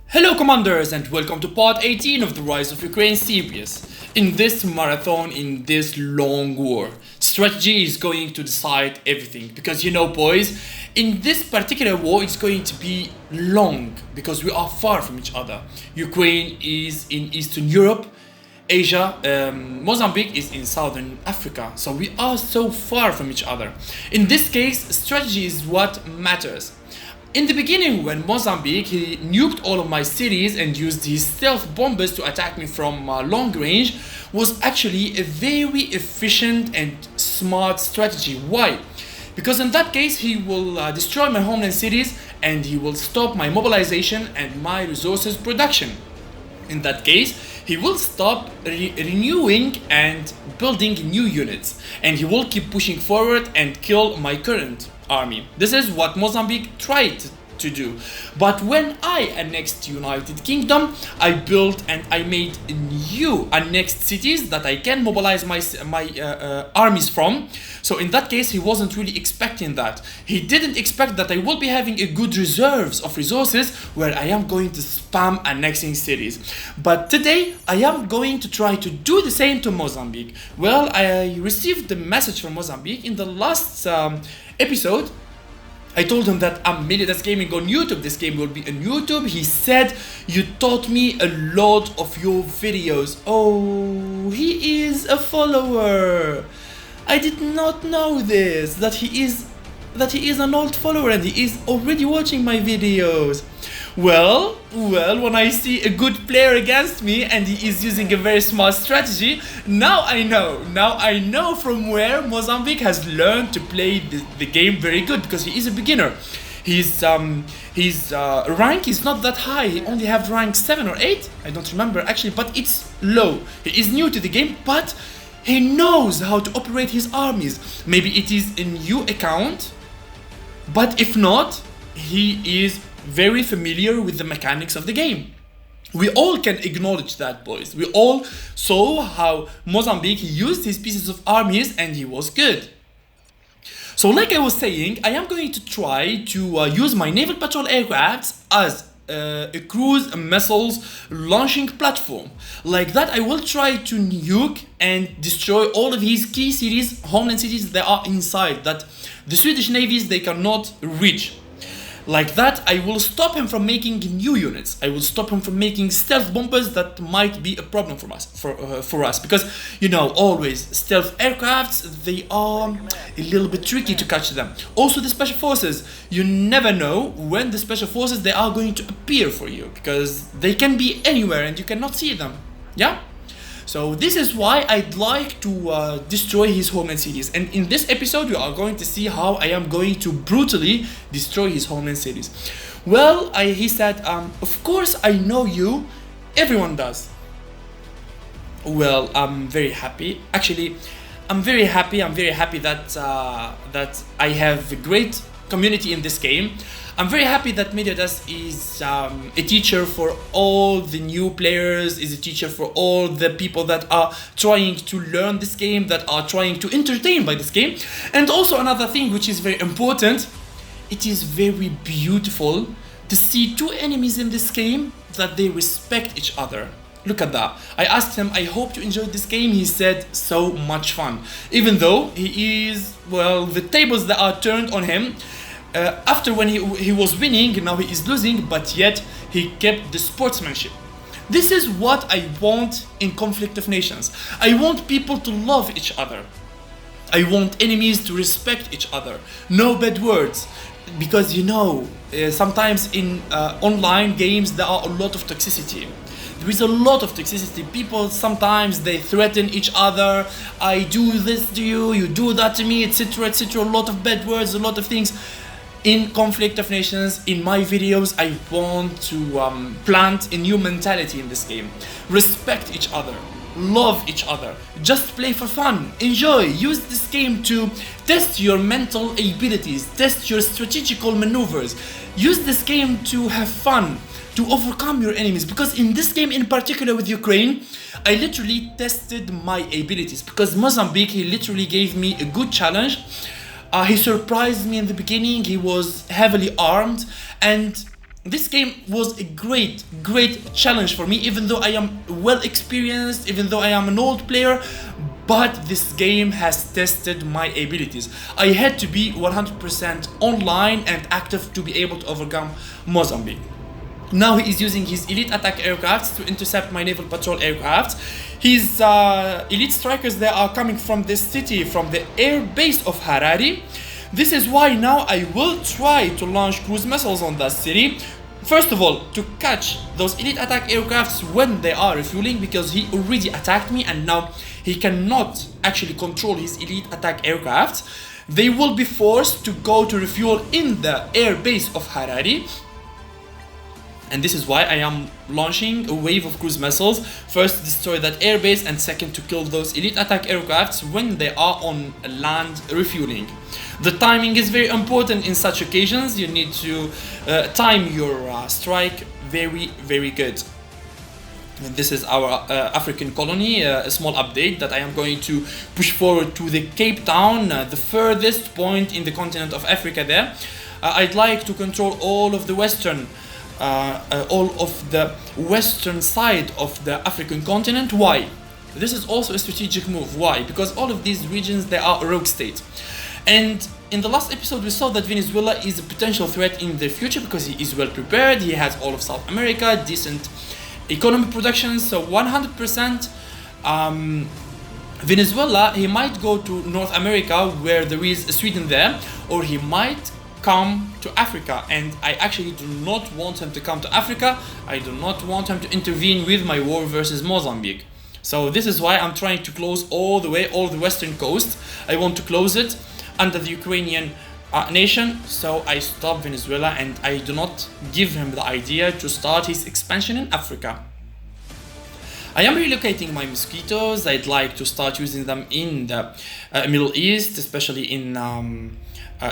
Hello commanders and welcome to part 18 of the Rise of Ukraine series. In this marathon, in this long war, strategy is going to decide everything. Because boys, in this particular war it's going to be long because we are far from each other. Ukraine is in Eastern Europe, Asia, Mozambique is in Southern Africa. So we are so far from each other. In this case, strategy is what matters. In the beginning, when Mozambique, he nuked all of my cities and used his stealth bombers to attack me from long range, was actually a very efficient and smart strategy. Why? Because in that case, he will destroy my homeland cities and he will stop my mobilization and my resources production. In that case, he will stop renewing and building new units, and he will keep pushing forward and kill my current army. This is what Mozambique tried to do. But when I annexed United Kingdom, I built and I made new annexed cities that I can mobilize my armies from. So in that case, he wasn't really expecting that. He didn't expect that I will be having a good reserves of resources where I am going to spam annexing cities. But today, I am going to try to do the same to Mozambique. Well, I received the message from Mozambique in the last episode. I told him that I'm Melliodas Gaming on YouTube. This game will be on YouTube. He said, you taught me a lot of your videos. Oh, he is a follower. I did not know this, that he is an old follower and he is already watching my videos. Well, when I see a good player against me and he is using a very smart strategy, now I know from where Mozambique has learned to play the game very good, because he is a beginner. His rank is not that high. He only have rank 7 or 8, I don't remember actually, but it's low. He is new to the game, but he knows how to operate his armies. Maybe it is a new account, but if not, he is very familiar with the mechanics of the game. We all can acknowledge that, boys. We all saw how Mozambique used his pieces of armies and he was good. So like I was saying, I am going to try to use my naval patrol aircrafts as a cruise missiles launching platform. Like that, I will try to nuke and destroy all of his key cities, homeland cities that are inside, that the Swedish navies, they cannot reach. Like that, I will stop him from making new units. I will stop him from making stealth bombers that might be a problem for us, because always stealth aircrafts, they are a little bit tricky to catch them. Also the special forces, you never know when the special forces they are going to appear for you, because they can be anywhere and you cannot see them. Yeah. So this is why I'd like to destroy his homeland cities. And in this episode, we are going to see how I am going to brutally destroy his homeland cities. Well, he said, of course I know you. Everyone does. Well, I'm very happy. Actually, I'm very happy that that I have a great community in this game. I'm very happy that Melliodas is a teacher for all the new players, is a teacher for all the people that are trying to learn this game, that are trying to entertain by this game. And also another thing which is very important, it is very beautiful to see two enemies in this game that they respect each other. Look at that. I asked him, I hope you enjoyed this game. He said, so much fun. Even though he is, the tables that are turned on him. After when he was winning, now he is losing, but yet he kept the sportsmanship. This is what I want in Conflict of Nations. I want people to love each other. I want enemies to respect each other. No bad words. Because sometimes in online games there are a lot of toxicity. There is a lot of toxicity. People sometimes they threaten each other. I do this to you, you do that to me, etc, etc. A lot of bad words, a lot of things. In Conflict of Nations, in my videos, I want to plant a new mentality in this game. Respect each other, love each other, just play for fun, enjoy, use this game to test your mental abilities, test your strategical maneuvers, use this game to have fun, to overcome your enemies. Because in this game in particular with Ukraine, I literally tested my abilities, because Mozambique, he literally gave me a good challenge. He surprised me in the beginning. He was heavily armed, and this game was a great challenge for me, even though I am well experienced, even though I am an old player. But this game has tested my abilities. I had to be 100% online and active to be able to overcome Mozambique. Now he is using his elite attack aircrafts to intercept my naval patrol aircraft. His elite strikers, they are coming from this city, from the air base of Harare. This is why now I will try to launch cruise missiles on that city. First of all, to catch those elite attack aircrafts when they are refueling, because he already attacked me and now he cannot actually control his elite attack aircrafts. They will be forced to go to refuel in the air base of Harare. And this is why I am launching a wave of cruise missiles. First to destroy that airbase, and second to kill those elite attack aircrafts when they are on land refueling. The timing is very important in such occasions. You need to time your strike very good. And this is our African colony, a small update that I am going to push forward to the Cape Town, the furthest point in the continent of Africa there. I'd like to control all of the western side of the African continent. Why? This is also a strategic move. Why? Because all of these regions, they are a rogue state. And in the last episode we saw that Venezuela is a potential threat in the future because he is well prepared, he has all of South America, decent economic production, so 100% Venezuela, he might go to North America where there is Sweden there, or he might come to Africa, and I actually do not want him to come to Africa. I do not want him to intervene with my war versus Mozambique. So this is why I'm trying to close all the western coast. I want to close it under the Ukrainian nation, so I stop Venezuela and I do not give him the idea to start his expansion in Africa. I am relocating my mosquitoes. I'd like to start using them in the Middle East, especially in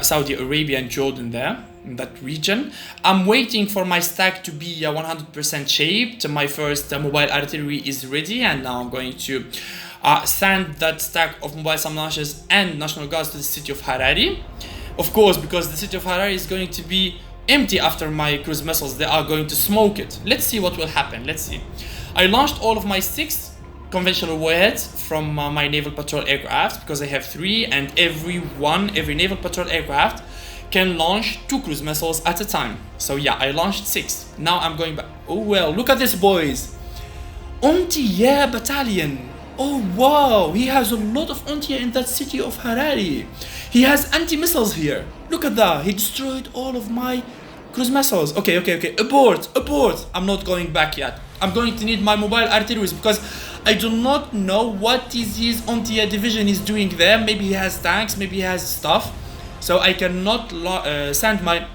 Saudi Arabia and Jordan there, in that region. I'm waiting for my stack to be 100% shaped. My first mobile artillery is ready, and now I'm going to send that stack of mobile sublaunchers and National Guards to the city of Harare. Of course, because the city of Harare is going to be empty after my cruise missiles, they are going to smoke it. Let's see what will happen, let's see. I launched all of my 6 conventional warheads from my naval patrol aircraft, because I have 3, and every naval patrol aircraft can launch 2 cruise missiles at a time. So yeah, I launched 6. Now I'm going back. Oh well, look at this, boys. Anti-air battalion. Oh wow, he has a lot of anti-air in that city of Harare. He has anti-missiles here. Look at that, he destroyed all of my cruise missiles. Okay, abort. I'm not going back yet. I'm going to need my mobile artillery because I do not know what is his anti-air division is doing there. Maybe he has tanks, maybe he has stuff. So I cannot send my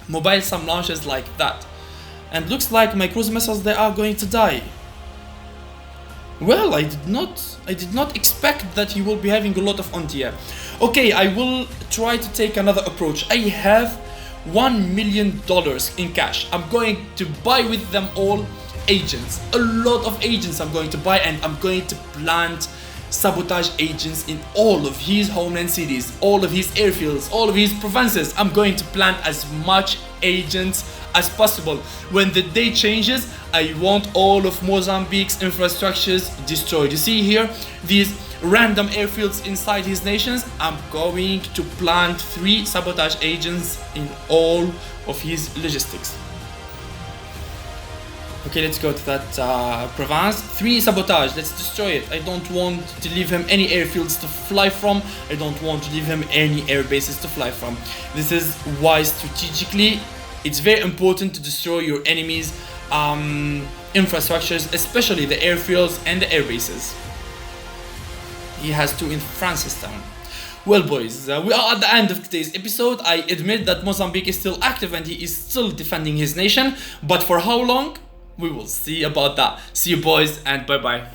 mobile sub launchers like that. And looks like my cruise missiles, they are going to die. Well, I did not expect that he will be having a lot of anti-air. Okay, I will try to take another approach. I have $1 million in cash. I'm going to buy with them all agents. A lot of agents I'm going to buy, and I'm going to plant sabotage agents in all of his homeland cities, all of his airfields, all of his provinces. I'm going to plant as much agents as possible. When the day changes, I want all of Mozambique's infrastructures destroyed. You see here these random airfields inside his nations. I'm going to plant 3 sabotage agents in all of his logistics. Okay, let's go to that province. 3 sabotage, let's destroy it. I don't want to leave him any airfields to fly from. I don't want to leave him any air bases to fly from. This is why strategically it's very important to destroy your enemies' infrastructures, especially the airfields and the air bases. He has 2 in Francistown. Well boys, we are at the end of today's episode. I admit that Mozambique is still active and he is still defending his nation, but for how long? We will see about that. See you boys, and bye bye.